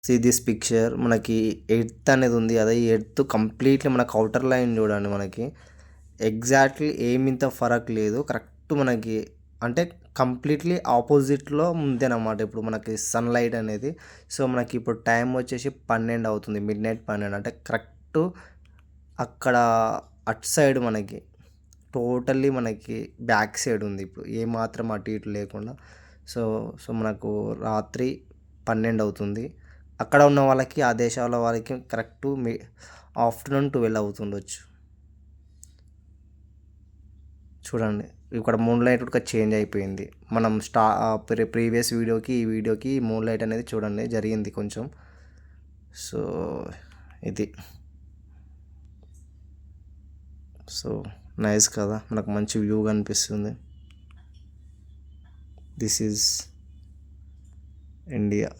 See this picture మనకి earth అనేది ఉంది కదా, ఈ ఎర్త్ కంప్లీట్లీ మనకు అవుటర్ లైన్ చూడండి, మనకి ఎగ్జాక్ట్లీ ఏమింత ఫరక్ లేదు, కరెక్ట్ మనకి అంటే కంప్లీట్లీ ఆపోజిట్లో ఉందన్నమాట ఇప్పుడు మనకి సన్లైట్ అనేది. సో మనకి ఇప్పుడు టైం వచ్చేసి 12 అవుతుంది, మిడ్ నైట్ 12, అంటే కరెక్ట్ అక్కడ అటు సైడ్ మనకి టోటల్లీ మనకి బ్యాక్ సైడ్ ఉంది ఇప్పుడు, ఏమాత్రం అటు ఇటు లేకుండా. సో సో మనకు రాత్రి 12 అవుతుంది. అక్కడ ఉన్న వాళ్ళకి, ఆ దేశాల వాళ్ళకి కరెక్ట్ ఆఫ్టర్నూన్ 12 అవుతుండొచ్చు. చూడండి ఇక్కడ మూన్ లైట్ కూడా చేంజ్ అయిపోయింది. మనం ప్రీవియస్ వీడియోకి ఈ వీడియోకి మూన్ లైట్ అనేది చూడండి జరిగింది కొంచెం. సో ఇది సో నైస్ కదా, మనకు మంచి వ్యూ కనిపిస్తుంది. This is India.